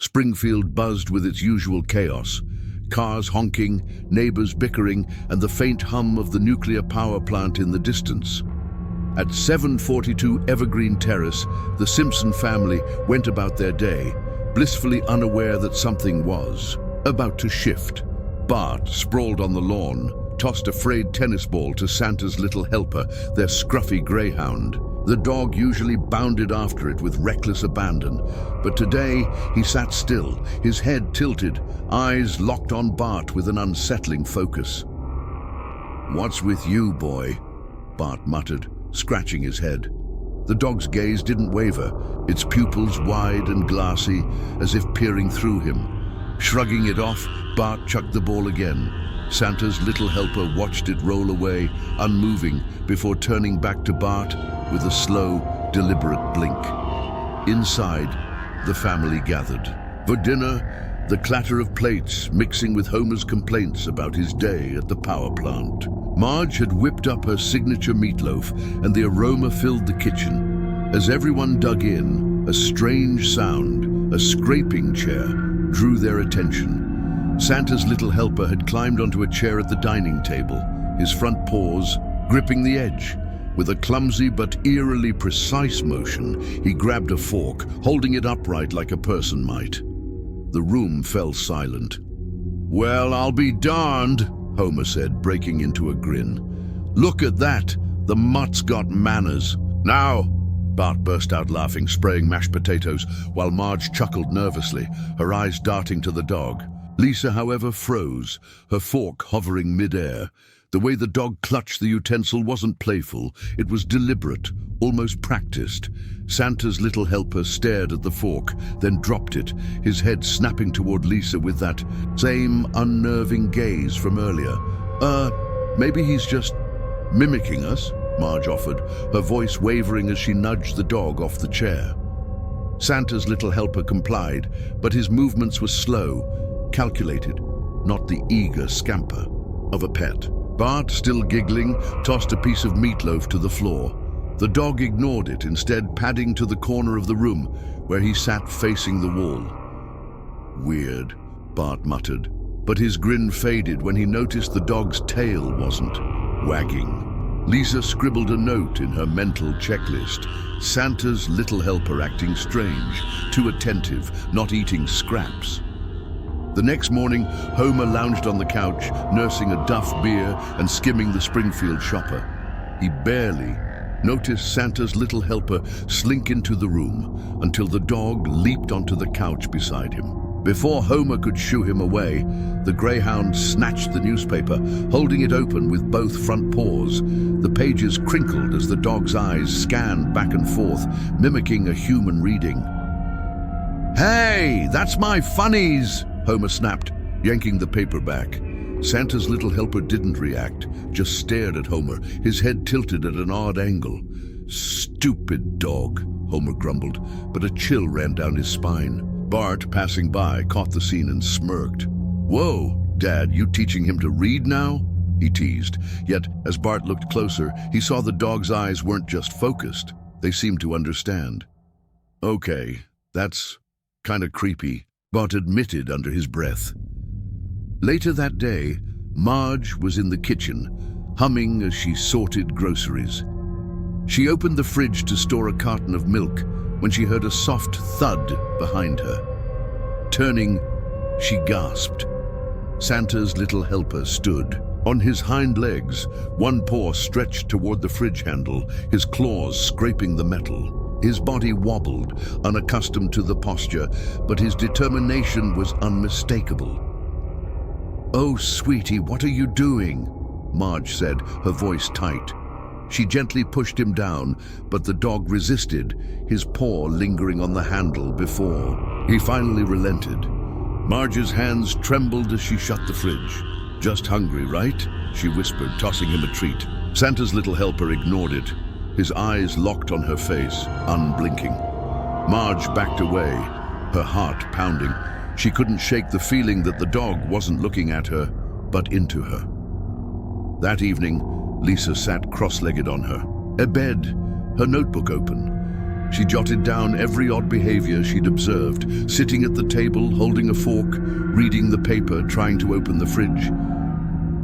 Springfield buzzed with its usual chaos. Cars honking, neighbors bickering, and the faint hum of the nuclear power plant in the distance. At 742 Evergreen Terrace, the Simpson family went about their day, blissfully unaware that something was about to shift. Bart, sprawled on the lawn, tossed a frayed tennis ball to Santa's little helper, their scruffy greyhound. The dog usually bounded after it with reckless abandon, but today he sat still, his head tilted, eyes locked on Bart with an unsettling focus. "What's with you, boy?" Bart muttered, scratching his head. The dog's gaze didn't waver, its pupils wide and glassy, as if peering through him. Shrugging it off, Bart chucked the ball again. Santa's little helper watched it roll away, unmoving, before turning back to Bart with a slow, deliberate blink. Inside, the family gathered. For dinner, the clatter of plates mixing with Homer's complaints about his day at the power plant. Marge had whipped up her signature meatloaf, and the aroma filled the kitchen. As everyone dug in, a strange sound, a scraping chair, drew their attention. Santa's little helper had climbed onto a chair at the dining table, his front paws gripping the edge. With a clumsy but eerily precise motion, he grabbed a fork, holding it upright like a person might. The room fell silent. "Well, I'll be darned," Homer said, breaking into a grin. "Look at that! The mutt's got manners." "Now!" Bart burst out laughing, spraying mashed potatoes, while Marge chuckled nervously, her eyes darting to the dog. Lisa, however, froze, her fork hovering mid-air. The way the dog clutched the utensil wasn't playful, it was deliberate, almost practiced. Santa's little helper stared at the fork, then dropped it, his head snapping toward Lisa with that same unnerving gaze from earlier. Maybe he's just mimicking us," Marge offered, her voice wavering as she nudged the dog off the chair. Santa's little helper complied, but his movements were slow, calculated, not the eager scamper of a pet. Bart, still giggling, tossed a piece of meatloaf to the floor. The dog ignored it, instead padding to the corner of the room, where he sat facing the wall. "Weird," Bart muttered, but his grin faded when he noticed the dog's tail wasn't wagging. Lisa scribbled a note in her mental checklist. Santa's little helper acting strange, too attentive, not eating scraps. The next morning, Homer lounged on the couch, nursing a Duff beer and skimming the Springfield shopper. He barely noticed Santa's little helper slink into the room until the dog leaped onto the couch beside him. Before Homer could shoo him away, the greyhound snatched the newspaper, holding it open with both front paws. The pages crinkled as the dog's eyes scanned back and forth, mimicking a human reading. "Hey, that's my funnies!" Homer snapped, yanking the paper back. Santa's little helper didn't react, just stared at Homer, his head tilted at an odd angle. "Stupid dog," Homer grumbled, but a chill ran down his spine. Bart, passing by, caught the scene and smirked. "Whoa, Dad, you teaching him to read now?" he teased. Yet, as Bart looked closer, he saw the dog's eyes weren't just focused. They seemed to understand. "Okay, that's kinda creepy," Bart admitted under his breath. Later that day, Marge was in the kitchen, humming as she sorted groceries. She opened the fridge to store a carton of milk when she heard a soft thud behind her. Turning, she gasped. Santa's little helper stood. On his hind legs, one paw stretched toward the fridge handle, his claws scraping the metal. His body wobbled, unaccustomed to the posture, but his determination was unmistakable. "Oh, sweetie, what are you doing?" Marge said, her voice tight. She gently pushed him down, but the dog resisted, his paw lingering on the handle before he finally relented. Marge's hands trembled as she shut the fridge. "Just hungry, right?" she whispered, tossing him a treat. Santa's little helper ignored it, his eyes locked on her face, unblinking. Marge backed away, her heart pounding. She couldn't shake the feeling that the dog wasn't looking at her, but into her. That evening, Lisa sat cross-legged on her bed, her notebook open. She jotted down every odd behavior she'd observed, sitting at the table, holding a fork, reading the paper, trying to open the fridge.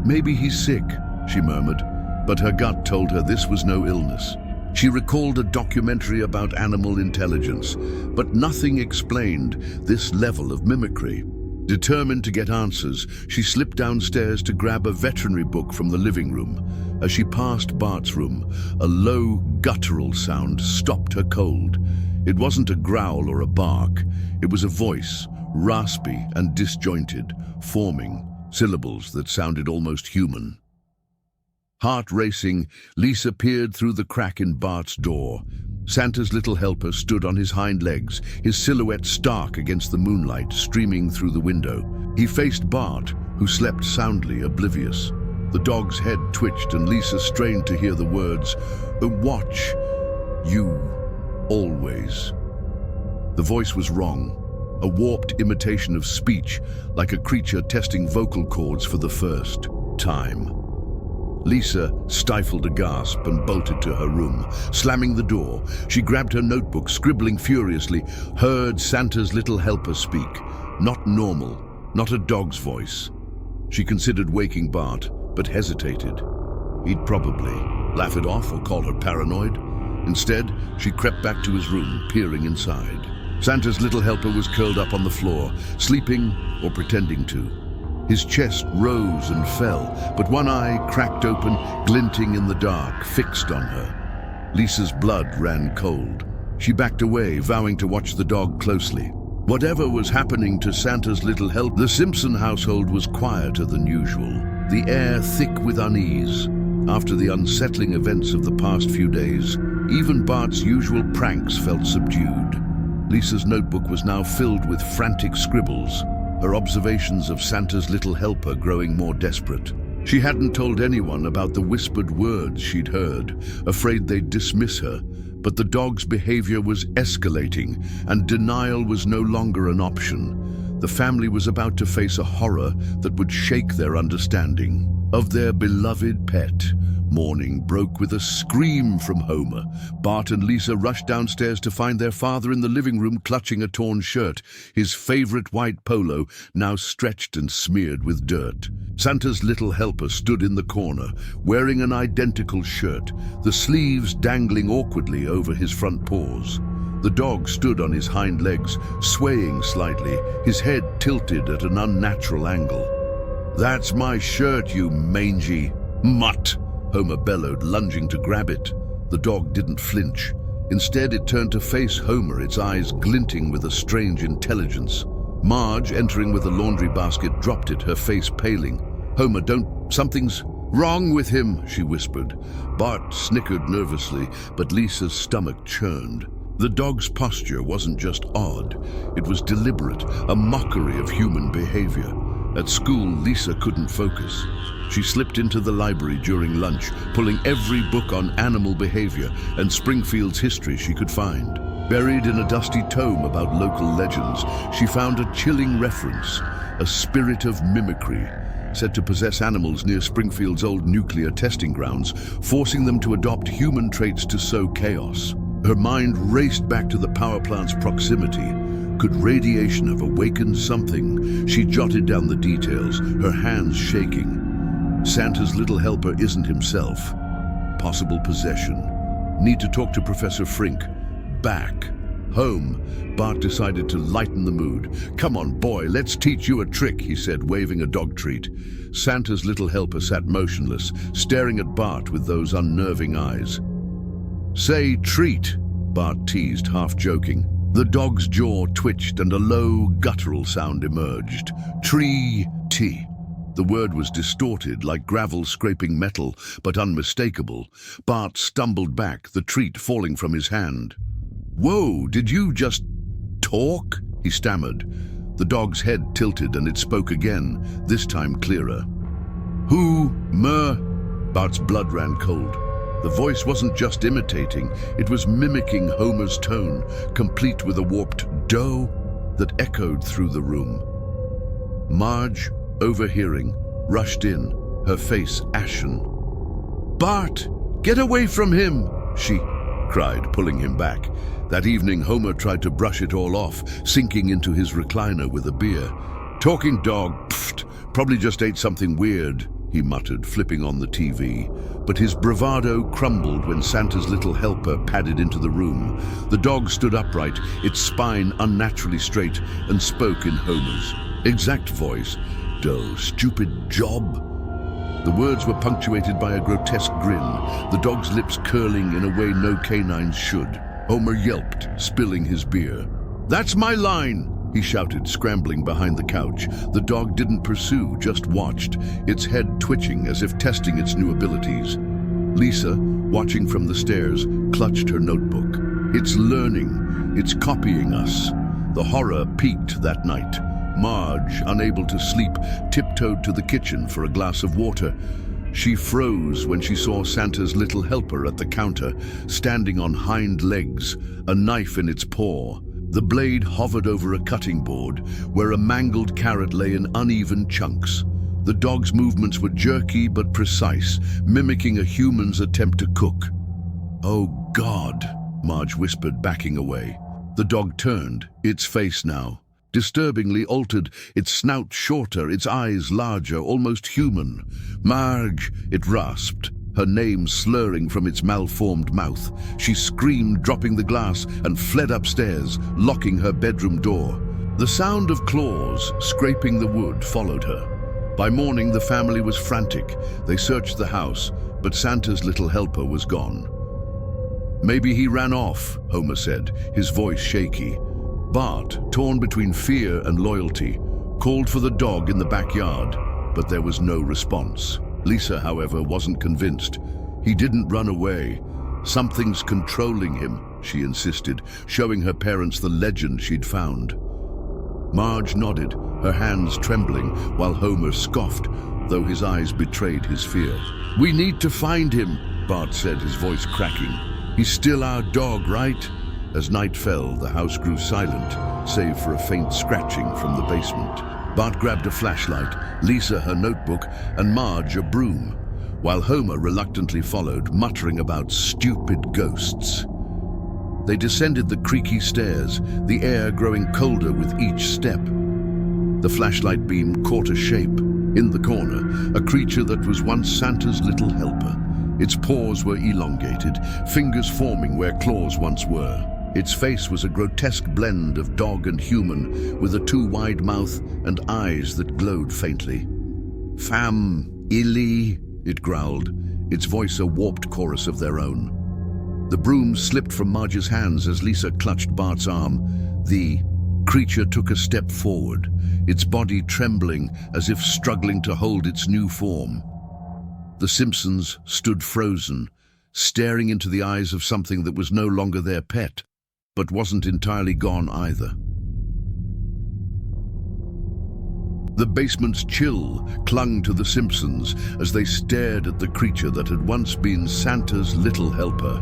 "Maybe he's sick," she murmured, but her gut told her this was no illness. She recalled a documentary about animal intelligence, but nothing explained this level of mimicry. Determined to get answers, she slipped downstairs to grab a veterinary book from the living room. As she passed Bart's room, a low, guttural sound stopped her cold. It wasn't a growl or a bark. It was a voice, raspy and disjointed, forming syllables that sounded almost human. Heart racing, Lisa peered through the crack in Bart's door. Santa's little helper stood on his hind legs, his silhouette stark against the moonlight streaming through the window. He faced Bart, who slept soundly, oblivious. The dog's head twitched and Lisa strained to hear the words, "Watch, you, always." The voice was wrong, a warped imitation of speech, like a creature testing vocal cords for the first time. Lisa stifled a gasp and bolted to her room. Slamming the door, she grabbed her notebook, scribbling furiously, heard Santa's little helper speak. Not normal, not a dog's voice. She considered waking Bart, but hesitated. He'd probably laugh it off or call her paranoid. Instead, she crept back to his room, peering inside. Santa's little helper was curled up on the floor, sleeping or pretending to. His chest rose and fell, but one eye cracked open, glinting in the dark, fixed on her. Lisa's blood ran cold. She backed away, vowing to watch the dog closely. Whatever was happening to Santa's little helper, the Simpson household was quieter than usual, the air thick with unease. After the unsettling events of the past few days, even Bart's usual pranks felt subdued. Lisa's notebook was now filled with frantic scribbles, her observations of Santa's little helper growing more desperate. She hadn't told anyone about the whispered words she'd heard, afraid they'd dismiss her, but the dog's behavior was escalating, and denial was no longer an option. The family was about to face a horror that would shake their understanding of their beloved pet. Morning broke with a scream from Homer. Bart and Lisa rushed downstairs to find their father in the living room clutching a torn shirt, his favorite white polo now stretched and smeared with dirt. Santa's little helper stood in the corner, wearing an identical shirt, the sleeves dangling awkwardly over his front paws. The dog stood on his hind legs, swaying slightly, his head tilted at an unnatural angle. "That's my shirt, you mangy mutt!" Homer bellowed, lunging to grab it. The dog didn't flinch. Instead, it turned to face Homer, its eyes glinting with a strange intelligence. Marge, entering with a laundry basket, dropped it, her face paling. "Homer, something's wrong with him," she whispered. Bart snickered nervously, but Lisa's stomach churned. The dog's posture wasn't just odd, it was deliberate, a mockery of human behavior. At school, Lisa couldn't focus. She slipped into the library during lunch, pulling every book on animal behavior and Springfield's history she could find. Buried in a dusty tome about local legends, she found a chilling reference, a spirit of mimicry, said to possess animals near Springfield's old nuclear testing grounds, forcing them to adopt human traits to sow chaos. Her mind raced back to the power plant's proximity. Could radiation have awakened something? She jotted down the details, her hands shaking. Santa's little helper isn't himself. Possible possession. Need to talk to Professor Frink. Back. Home. Bart decided to lighten the mood. "Come on, boy, let's teach you a trick," he said, waving a dog treat. Santa's little helper sat motionless, staring at Bart with those unnerving eyes. "Say treat," Bart teased, half joking. The dog's jaw twitched and a low, guttural sound emerged. Tree-tea. The word was distorted, like gravel scraping metal, but unmistakable. Bart stumbled back, the treat falling from his hand. "Whoa, did you just talk?" he stammered. The dog's head tilted and it spoke again, this time clearer. "Who, mer?" Bart's blood ran cold. The voice wasn't just imitating, it was mimicking Homer's tone, complete with a warped dough that echoed through the room. Marge, overhearing, rushed in, her face ashen. "Bart, get away from him!" she cried, pulling him back. That evening, Homer tried to brush it all off, sinking into his recliner with a beer. "Talking dog, pfft, probably just ate something weird," he muttered, flipping on the TV. But his bravado crumbled when Santa's little helper padded into the room. The dog stood upright, its spine unnaturally straight, and spoke in Homer's exact voice. "Doh, stupid job." The words were punctuated by a grotesque grin, the dog's lips curling in a way no canines should. Homer yelped, spilling his beer. "That's my line!" he shouted, scrambling behind the couch. The dog didn't pursue, just watched, its head twitching as if testing its new abilities. Lisa, watching from the stairs, clutched her notebook. "It's learning. It's copying us." The horror peaked that night. Marge, unable to sleep, tiptoed to the kitchen for a glass of water. She froze when she saw Santa's little helper at the counter, standing on hind legs, a knife in its paw. The blade hovered over a cutting board, where a mangled carrot lay in uneven chunks. The dog's movements were jerky but precise, mimicking a human's attempt to cook. "Oh, God," Marge whispered, backing away. The dog turned, its face now disturbingly altered, its snout shorter, its eyes larger, almost human. "Marge," it rasped, her name slurring from its malformed mouth. She screamed, dropping the glass, and fled upstairs, locking her bedroom door. The sound of claws scraping the wood followed her. By morning, the family was frantic. They searched the house, but Santa's little helper was gone. "Maybe he ran off," Homer said, his voice shaky. Bart, torn between fear and loyalty, called for the dog in the backyard, but there was no response. Lisa, however, wasn't convinced. "He didn't run away. Something's controlling him," she insisted, showing her parents the legend she'd found. Marge nodded, her hands trembling, while Homer scoffed, though his eyes betrayed his fear. "We need to find him," Bart said, his voice cracking. "He's still our dog, right?" As night fell, the house grew silent, save for a faint scratching from the basement. Bart grabbed a flashlight, Lisa her notebook, and Marge a broom, while Homer reluctantly followed, muttering about stupid ghosts. They descended the creaky stairs, the air growing colder with each step. The flashlight beam caught a shape. In the corner, a creature that was once Santa's little helper. Its paws were elongated, fingers forming where claws once were. Its face was a grotesque blend of dog and human, with a too wide mouth and eyes that glowed faintly. "Fam, illy," it growled, its voice a warped chorus of their own. The broom slipped from Marge's hands as Lisa clutched Bart's arm. The creature took a step forward, its body trembling as if struggling to hold its new form. The Simpsons stood frozen, staring into the eyes of something that was no longer their pet, but wasn't entirely gone either. The basement's chill clung to the Simpsons as they stared at the creature that had once been Santa's little helper.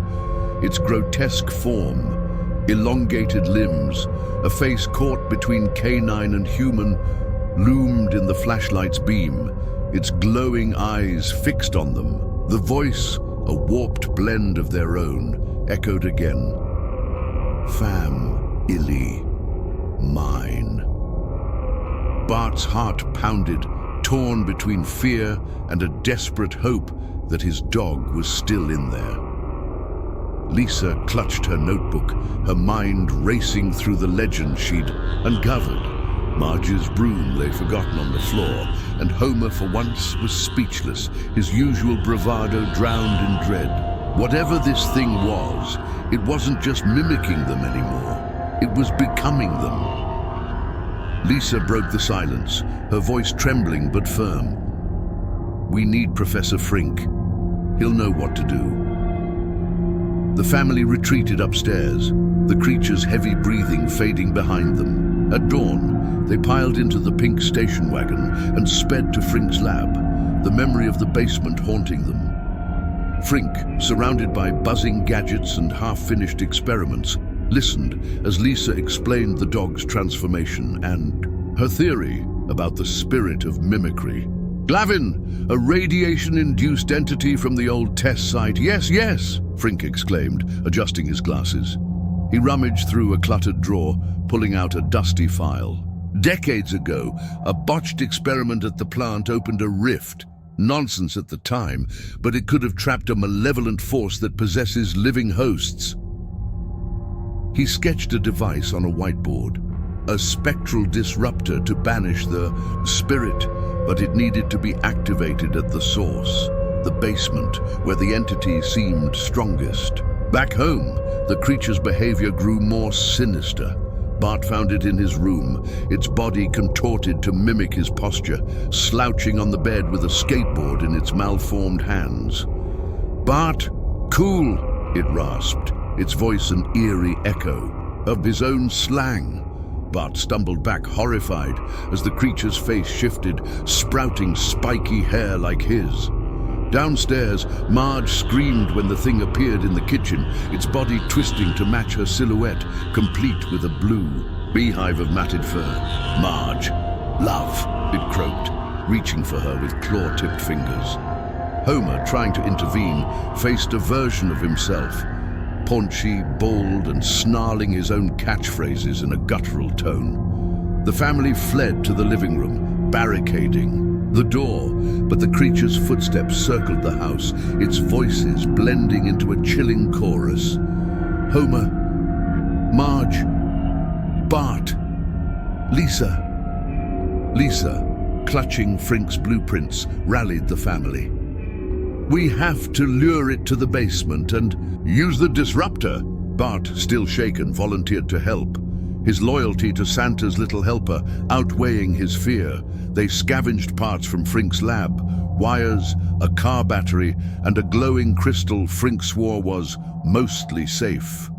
Its grotesque form, elongated limbs, a face caught between canine and human, loomed in the flashlight's beam, its glowing eyes fixed on them. The voice, a warped blend of their own, echoed again. "Fam, illy, mine." Bart's heart pounded, torn between fear and a desperate hope that his dog was still in there. Lisa clutched her notebook, her mind racing through the legend she'd uncovered. Marge's broom lay forgotten on the floor, and Homer for once was speechless, his usual bravado drowned in dread. Whatever this thing was, it wasn't just mimicking them anymore. It was becoming them. Lisa broke the silence, her voice trembling but firm. "We need Professor Frink. He'll know what to do." The family retreated upstairs, the creature's heavy breathing fading behind them. At dawn, they piled into the pink station wagon and sped to Frink's lab, the memory of the basement haunting them. Frink, surrounded by buzzing gadgets and half-finished experiments, listened as Lisa explained the dog's transformation and her theory about the spirit of mimicry. Glavin, a radiation-induced entity from the old test site. Yes, yes, Frink exclaimed, adjusting his glasses. He rummaged through a cluttered drawer, pulling out a dusty file. Decades ago, a botched experiment at the plant opened a rift. Nonsense at the time, but it could have trapped a malevolent force that possesses living hosts. He sketched a device on a whiteboard, a spectral disruptor to banish the spirit, but it needed to be activated at the source, the basement, where the entity seemed strongest. Back home, the creature's behavior grew more sinister. Bart found it in his room, its body contorted to mimic his posture, slouching on the bed with a skateboard in its malformed hands. "Bart, cool," it rasped, its voice an eerie echo of his own slang. Bart stumbled back, horrified, as the creature's face shifted, sprouting spiky hair like his. Downstairs, Marge screamed when the thing appeared in the kitchen, its body twisting to match her silhouette, complete with a blue beehive of matted fur. "Marge, love," it croaked, reaching for her with claw-tipped fingers. Homer, trying to intervene, faced a version of himself, paunchy, bald, and snarling his own catchphrases in a guttural tone. The family fled to the living room, barricading the door, but the creature's footsteps circled the house, its voices blending into a chilling chorus. Homer, Marge, Bart, Lisa. Lisa, clutching Frink's blueprints, rallied the family. "We have to lure it to the basement and use the disruptor." Bart, still shaken, volunteered to help, his loyalty to Santa's little helper outweighing his fear. They scavenged parts from Frink's lab, wires, a car battery, and a glowing crystal Frink swore was mostly safe.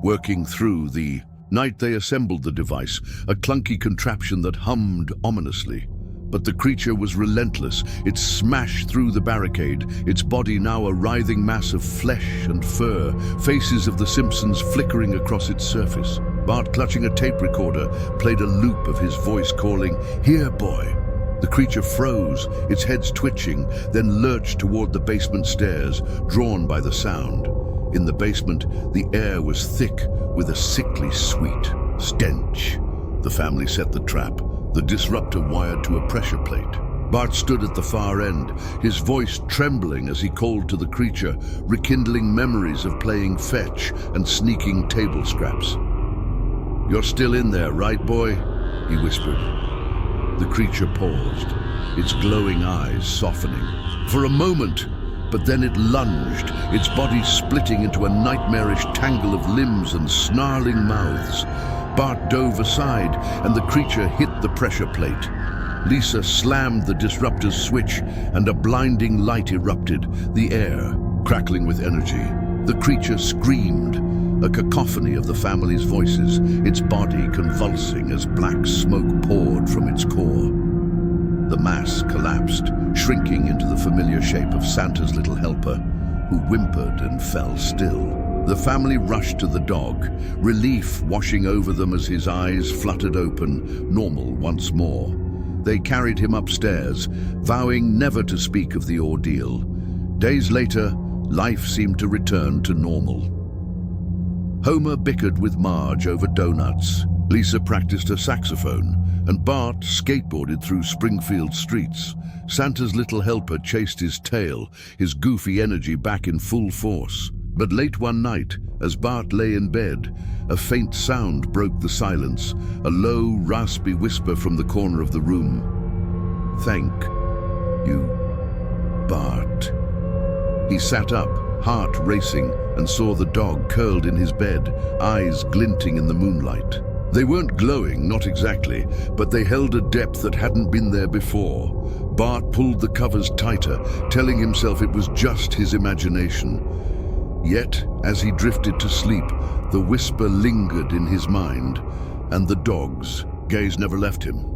Working through the night, they assembled the device, a clunky contraption that hummed ominously. But the creature was relentless. It smashed through the barricade, its body now a writhing mass of flesh and fur, faces of the Simpsons flickering across its surface. Bart, clutching a tape recorder, played a loop of his voice calling, "Here, boy." The creature froze, its head twitching, then lurched toward the basement stairs, drawn by the sound. In the basement, the air was thick with a sickly sweet stench. The family set the trap, the disruptor wired to a pressure plate. Bart stood at the far end, his voice trembling as he called to the creature, rekindling memories of playing fetch and sneaking table scraps. "You're still in there, right, boy?" he whispered. The creature paused, its glowing eyes softening. For a moment, but then it lunged, its body splitting into a nightmarish tangle of limbs and snarling mouths. Bart dove aside, and the creature hit the pressure plate. Lisa slammed the disruptor's switch, and a blinding light erupted, the air crackling with energy. The creature screamed, a cacophony of the family's voices, its body convulsing as black smoke poured from its core. The mass collapsed, shrinking into the familiar shape of Santa's little helper, who whimpered and fell still. The family rushed to the dog, relief washing over them as his eyes fluttered open, normal once more. They carried him upstairs, vowing never to speak of the ordeal. Days later, life seemed to return to normal. Homer bickered with Marge over donuts. Lisa practiced her saxophone, and Bart skateboarded through Springfield streets. Santa's little helper chased his tail, his goofy energy back in full force. But late one night, as Bart lay in bed, a faint sound broke the silence, a low, raspy whisper from the corner of the room. "Thank you, Bart." He sat up, heart racing, and saw the dog curled in his bed, eyes glinting in the moonlight. They weren't glowing, not exactly, but they held a depth that hadn't been there before. Bart pulled the covers tighter, telling himself it was just his imagination. Yet, as he drifted to sleep, the whisper lingered in his mind, and the dog's gaze never left him.